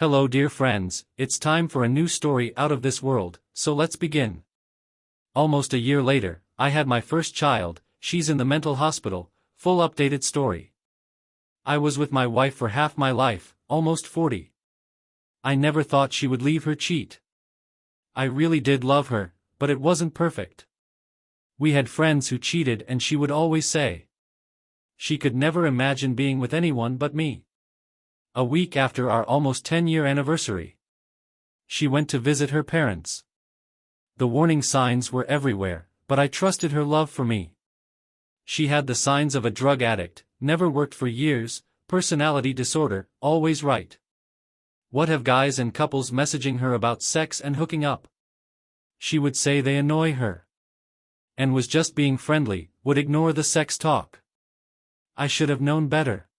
Hello dear friends, it's time for a new story out of this world, so let's begin. Almost a year later, I had my first child, she's in the mental hospital, full updated story. I was with my wife for half my life, almost 40. I never thought she would leave her cheat. I really did love her, but it wasn't perfect. We had friends who cheated and she would always say she could never imagine being with anyone but me. A week after our almost 10-year anniversary, she went to visit her parents. The warning signs were everywhere, but I trusted her love for me. She had the signs of a drug addict, never worked for years, personality disorder, always right. What have guys and couples messaging her about sex and hooking up? She would say they annoy her. And was just being friendly, would ignore the sex talk. I should have known better.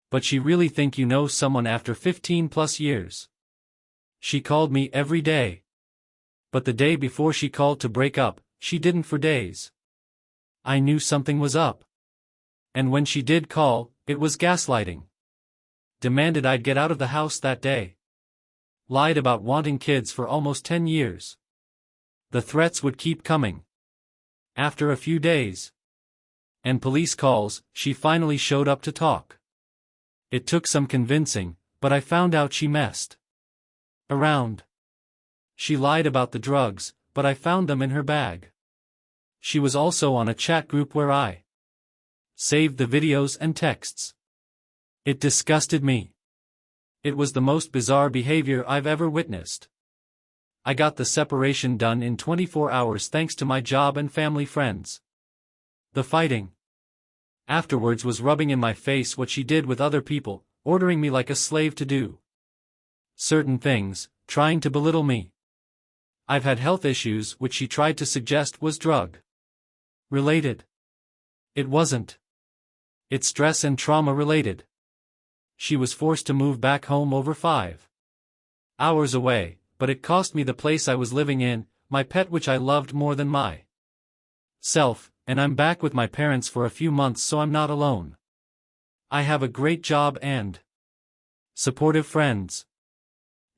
But she really think you know someone after 15 plus years. She called me every day. But the day before she called to break up, she didn't for days. I knew something was up. And when she did call, it was gaslighting. Demanded I'd get out of the house that day. Lied about wanting kids for almost 10 years. The threats would keep coming. After a few days and police calls, she finally showed up to talk. It took some convincing, but I found out she messed around. She lied about the drugs, but I found them in her bag. She was also on a chat group where I saved the videos and texts. It disgusted me. It was the most bizarre behavior I've ever witnessed. I got the separation done in 24 hours thanks to my job and family friends. The fighting afterwards was rubbing in my face what she did with other people, ordering me like a slave to do certain things, trying to belittle me. I've had health issues which she tried to suggest was drug related. It wasn't. It's stress and trauma related. She was forced to move back home over 5 hours away, but it cost me the place I was living in, my pet which I loved more than myself, and I'm back with my parents for a few months so I'm not alone. I have a great job and supportive friends.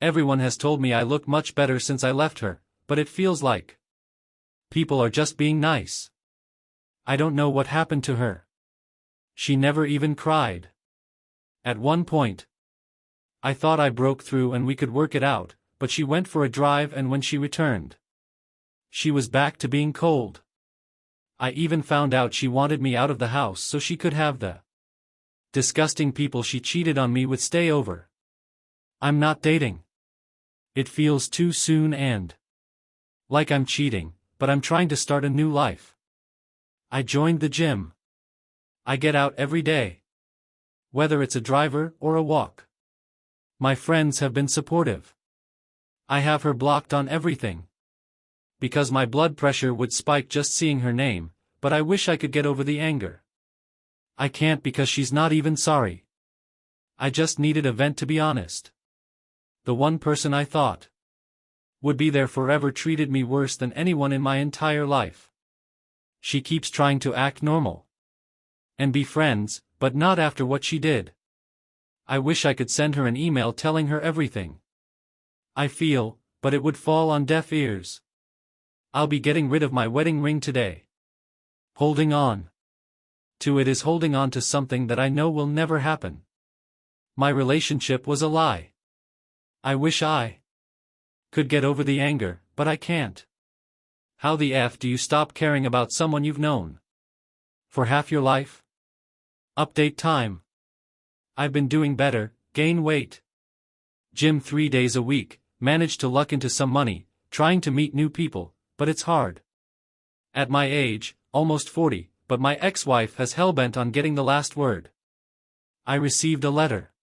Everyone has told me I look much better since I left her, but it feels like people are just being nice. I don't know what happened to her. She never even cried. At one point, I thought I broke through and we could work it out, but she went for a drive and when she returned, she was back to being cold. I even found out she wanted me out of the house so she could have the disgusting people she cheated on me with stay over. I'm not dating. It feels too soon and like I'm cheating, but I'm trying to start a new life. I joined the gym. I get out every day. Whether it's a driver or a walk. My friends have been supportive. I have her blocked on everything. Because my blood pressure would spike just seeing her name, but I wish I could get over the anger. I can't because she's not even sorry. I just needed a vent to be honest. The one person I thought would be there forever treated me worse than anyone in my entire life. She keeps trying to act normal and be friends, but not after what she did. I wish I could send her an email telling her everything I feel, but it would fall on deaf ears. I'll be getting rid of my wedding ring today. Holding on to it is holding on to something that I know will never happen. My relationship was a lie. I wish I could get over the anger, but I can't. How the F do you stop caring about someone you've known for half your life? Update time. I've been doing better, gain weight. Gym 3 days a week, managed to luck into some money, trying to meet new people, but it's hard. At my age, almost 40, but my ex-wife has hellbent on getting the last word. I received a letter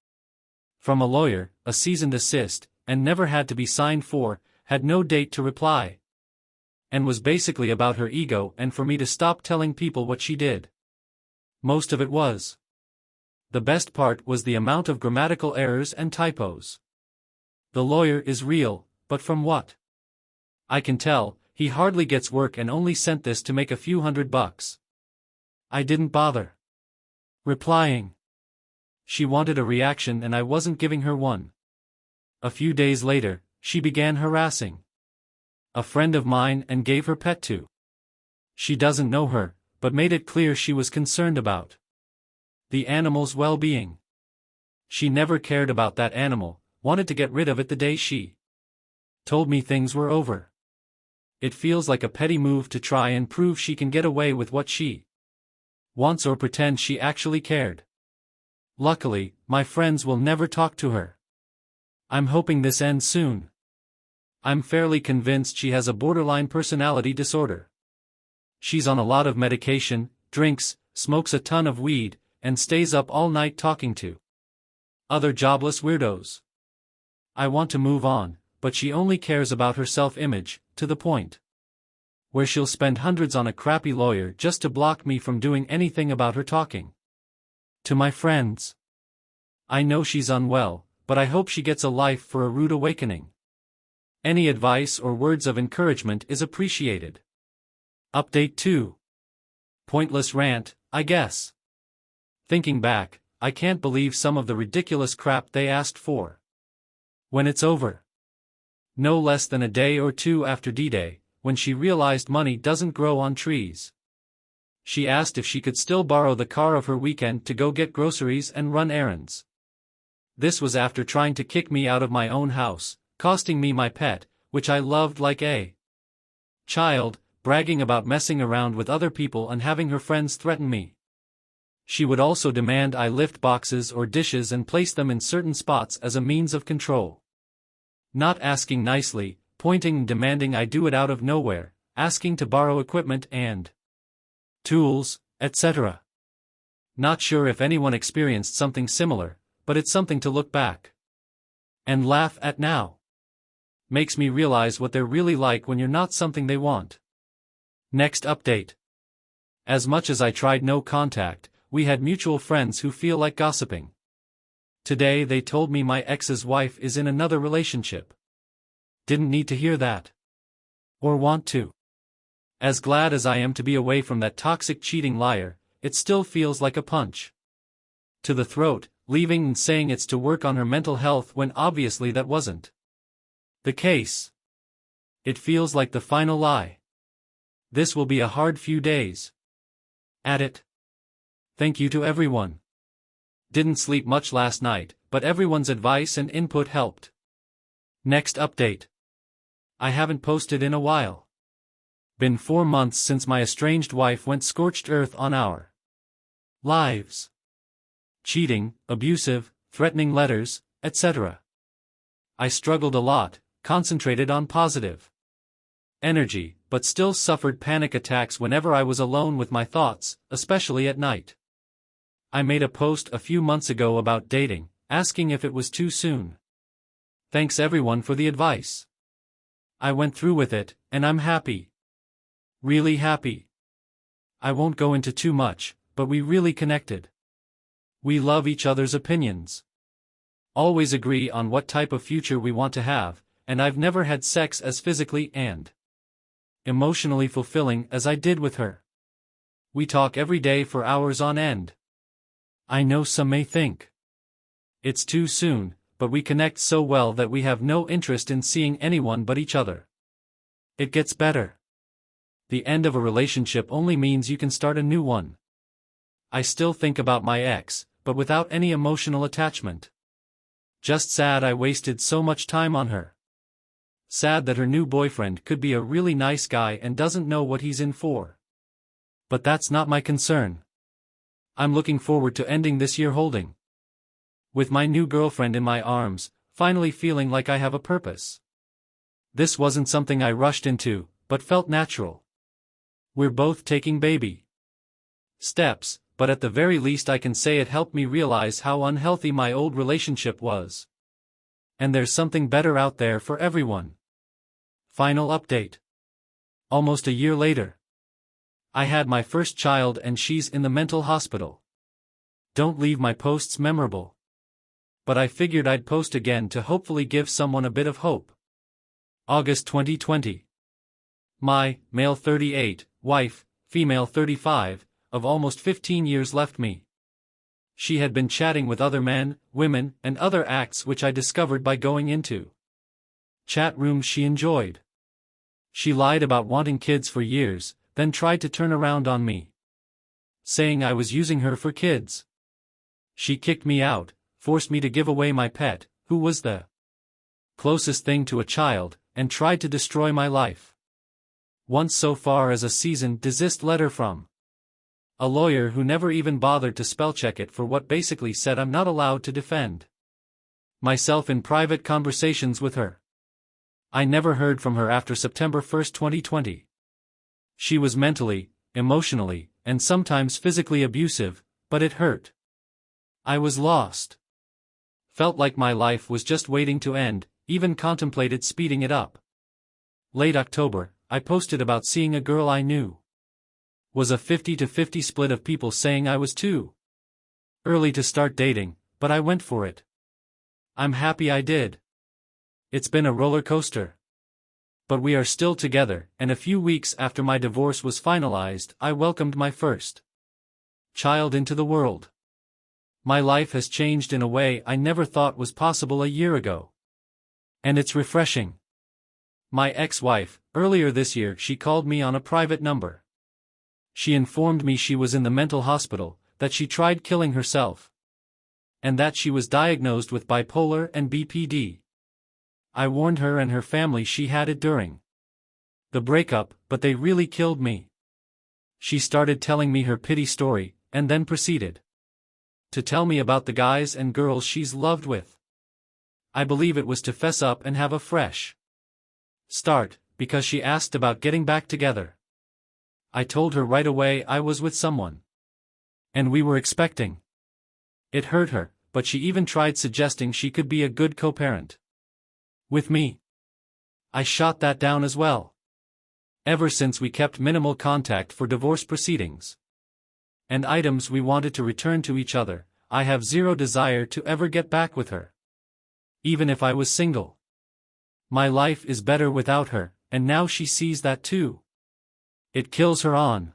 from a lawyer, a cease and desist, and never had to be signed for, had no date to reply. And was basically about her ego and for me to stop telling people what she did. Most of it was. The best part was the amount of grammatical errors and typos. The lawyer is real, but from what I can tell, he hardly gets work and only sent this to make a few $100. I didn't bother replying. She wanted a reaction and I wasn't giving her one. A few days later, she began harassing a friend of mine and gave her pet to. She doesn't know her, but made it clear she was concerned about the animal's well-being. She never cared about that animal, wanted to get rid of it the day she told me things were over. It feels like a petty move to try and prove she can get away with what she wants or pretend she actually cared. Luckily, my friends will never talk to her. I'm hoping this ends soon. I'm fairly convinced she has a borderline personality disorder. She's on a lot of medication, drinks, smokes a ton of weed, and stays up all night talking to other jobless weirdos. I want to move on, but she only cares about her self-image, to the point where she'll spend hundreds on a crappy lawyer just to block me from doing anything about her talking to my friends. I know she's unwell, but I hope she gets a life for a rude awakening. Any advice or words of encouragement is appreciated. Update 2. Pointless rant, I guess. Thinking back, I can't believe some of the ridiculous crap they asked for. When it's over. No less than a day or two after D-Day, when she realized money doesn't grow on trees. She asked if she could still borrow the car of her weekend to go get groceries and run errands. This was after trying to kick me out of my own house, costing me my pet, which I loved like a child, bragging about messing around with other people and having her friends threaten me. She would also demand I lift boxes or dishes and place them in certain spots as a means of control. Not asking nicely, pointing and demanding I do it out of nowhere, asking to borrow equipment and tools, etc. Not sure if anyone experienced something similar, but it's something to look back and laugh at now. Makes me realize what they're really like when you're not something they want. Next update. As much as I tried no contact, we had mutual friends who feel like gossiping. Today they told me my ex's wife is in another relationship. Didn't need to hear that. Or want to. As glad as I am to be away from that toxic cheating liar, it still feels like a punch to the throat, leaving and saying it's to work on her mental health when obviously that wasn't the case. It feels like the final lie. This will be a hard few days at it. Thank you to everyone. Didn't sleep much last night, but everyone's advice and input helped. Next update. I haven't posted in a while. Been 4 months since my estranged wife went scorched earth on our lives. Cheating, abusive, threatening letters, etc. I struggled a lot, concentrated on positive energy, but still suffered panic attacks whenever I was alone with my thoughts, especially at night. I made a post a few months ago about dating, asking if it was too soon. Thanks everyone for the advice. I went through with it, and I'm happy. Really happy. I won't go into too much, but we really connected. We love each other's opinions. Always agree on what type of future we want to have, and I've never had sex as physically and emotionally fulfilling as I did with her. We talk every day for hours on end. I know some may think it's too soon, but we connect so well that we have no interest in seeing anyone but each other. It gets better. The end of a relationship only means you can start a new one. I still think about my ex, but without any emotional attachment. Just sad I wasted so much time on her. Sad that her new boyfriend could be a really nice guy and doesn't know what he's in for. But that's not my concern. I'm looking forward to ending this year holding with my new girlfriend in my arms, finally feeling like I have a purpose. This wasn't something I rushed into, but felt natural. We're both taking baby steps, but at the very least I can say it helped me realize how unhealthy my old relationship was. And there's something better out there for everyone. Final update. Almost a year later. I had my first child and she's in the mental hospital. Don't leave my posts memorable. But I figured I'd post again to hopefully give someone a bit of hope. August 2020. My, male 38, wife, female 35, of almost 15 years left me. She had been chatting with other men, women, and other acts which I discovered by going into chat rooms she enjoyed. She lied about wanting kids for years, then tried to turn around on me, saying I was using her for kids. She kicked me out, forced me to give away my pet, who was the closest thing to a child, and tried to destroy my life. Once so far as a cease and desist letter from a lawyer who never even bothered to spell-check it for what basically said I'm not allowed to defend myself in private conversations with her. I never heard from her after September 1, 2020. She was mentally, emotionally, and sometimes physically abusive, but it hurt. I was lost. Felt like my life was just waiting to end, even contemplated speeding it up. Late October, I posted about seeing a girl I knew was a 50-50 split of people saying I was too early to start dating, but I went for it. I'm happy I did. It's been a roller coaster. But we are still together, and a few weeks after my divorce was finalized, I welcomed my first child into the world. My life has changed in a way I never thought was possible a year ago. And it's refreshing. My ex-wife, earlier this year, she called me on a private number. She informed me she was in the mental hospital, that she tried killing herself, and that she was diagnosed with bipolar and BPD. I warned her and her family she had it during the breakup, but they really killed me. She started telling me her pity story, and then proceeded to tell me about the guys and girls she's loved with. I believe it was to fess up and have a fresh start, because she asked about getting back together. I told her right away I was with someone, and we were expecting. It hurt her, but she even tried suggesting she could be a good co-parent with me. I shot that down as well. Ever since we kept minimal contact for divorce proceedings and items we wanted to return to each other, I have zero desire to ever get back with her. Even if I was single. My life is better without her, and now she sees that too. It kills her on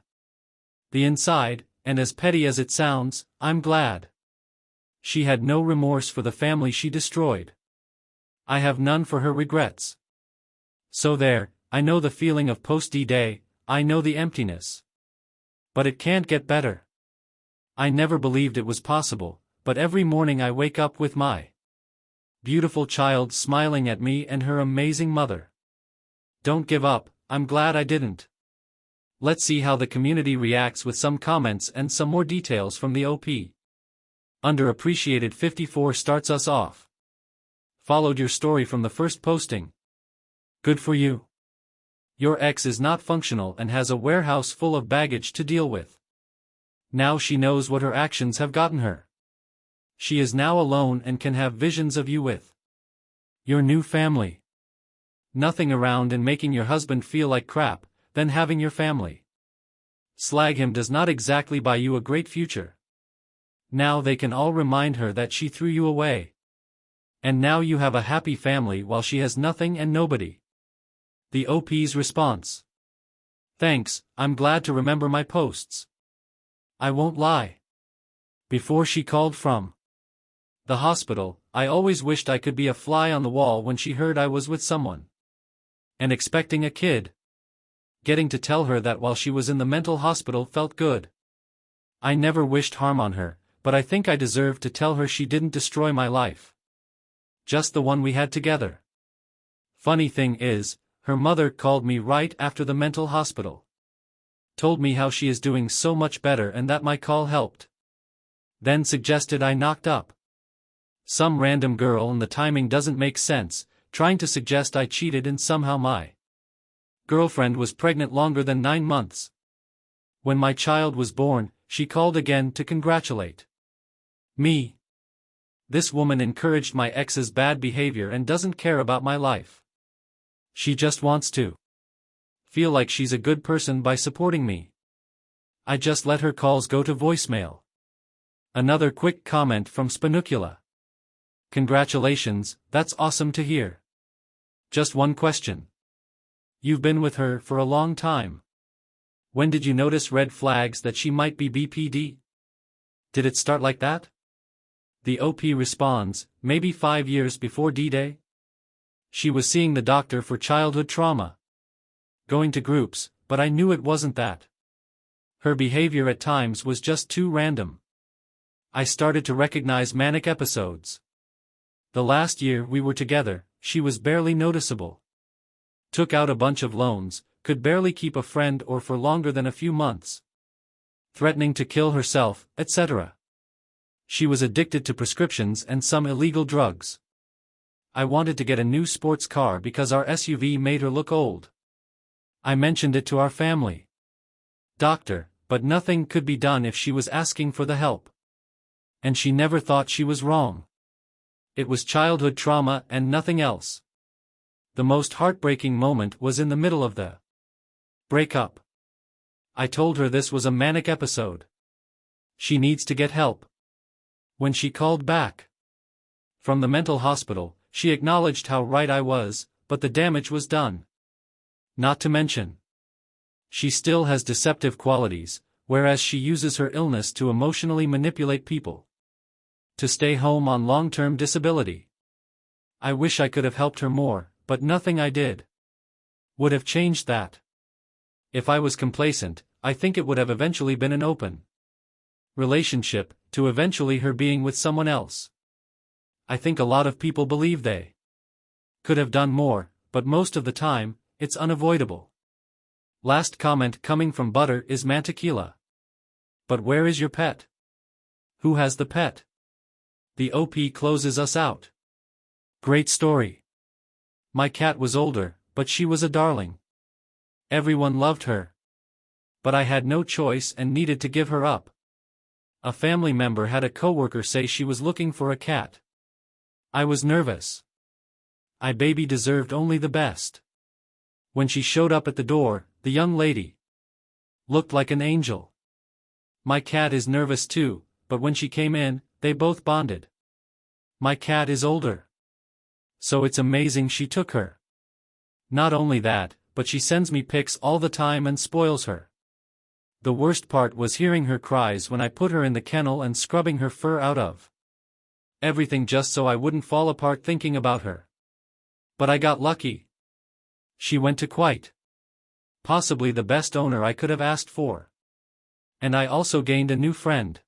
the inside, and as petty as it sounds, I'm glad. She had no remorse for the family she destroyed. I have none for her regrets. So there, I know the feeling of post-D-Day, I know the emptiness. But it can't get better. I never believed it was possible, but every morning I wake up with my beautiful child smiling at me and her amazing mother. Don't give up, I'm glad I didn't. Let's see how the community reacts with some comments and some more details from the OP. Underappreciated 54 starts us off. Followed your story from the first posting. Good for you. Your ex is not functional and has a warehouse full of baggage to deal with. Now she knows what her actions have gotten her. She is now alone and can have visions of you with your new family. Nothing around and making your husband feel like crap, then having your family slag him does not exactly buy you a great future. Now they can all remind her that she threw you away. And now you have a happy family while she has nothing and nobody. The OP's response. Thanks, I'm glad to remember my posts. I won't lie. Before she called from the hospital, I always wished I could be a fly on the wall when she heard I was with someone and expecting a kid. Getting to tell her that while she was in the mental hospital felt good. I never wished harm on her, but I think I deserved to tell her she didn't destroy my life. Just the one we had together. Funny thing is, her mother called me right after the mental hospital. Told me how she is doing so much better and that my call helped. Then suggested I knocked up some random girl and the timing doesn't make sense, trying to suggest I cheated and somehow my girlfriend was pregnant longer than 9 months. When my child was born, she called again to congratulate me. This woman encouraged my ex's bad behavior and doesn't care about my life. She just wants to feel like she's a good person by supporting me. I just let her calls go to voicemail. Another quick comment from Spanucula. Congratulations, that's awesome to hear. Just one question. You've been with her for a long time. When did you notice red flags that she might be BPD? Did it start like that? The OP responds, maybe 5 years before D-Day? She was seeing the doctor for childhood trauma. Going to groups, but I knew it wasn't that. Her behavior at times was just too random. I started to recognize manic episodes. The last year we were together, she was barely noticeable. Took out a bunch of loans, could barely keep a friend or for longer than a few months. Threatening to kill herself, etc. She was addicted to prescriptions and some illegal drugs. I wanted to get a new sports car because our SUV made her look old. I mentioned it to our family doctor, but nothing could be done if she was asking for the help. And she never thought she was wrong. It was childhood trauma and nothing else. The most heartbreaking moment was in the middle of the breakup. I told her this was a manic episode. She needs to get help. When she called back from the mental hospital, she acknowledged how right I was, but the damage was done. Not to mention, she still has deceptive qualities, whereas she uses her illness to emotionally manipulate people. To stay home on long-term disability. I wish I could have helped her more, but nothing I did would have changed that. If I was complacent, I think it would have eventually been an open relationship, to eventually her being with someone else. I think a lot of people believe they could have done more, but most of the time, it's unavoidable. Last comment coming from Butter is Mantequilla. But where is your pet? Who has the pet? The OP closes us out. Great story. My cat was older, but she was a darling. Everyone loved her. But I had no choice and needed to give her up. A family member had a coworker say she was looking for a cat. I was nervous. Baby deserved only the best. When she showed up at the door, the young lady looked like an angel. My cat is nervous too, but when she came in, they both bonded. My cat is older. So it's amazing she took her. Not only that, but she sends me pics all the time and spoils her. The worst part was hearing her cries when I put her in the kennel and scrubbing her fur out of everything just so I wouldn't fall apart thinking about her. But I got lucky. She went to quite possibly the best owner I could have asked for. And I also gained a new friend.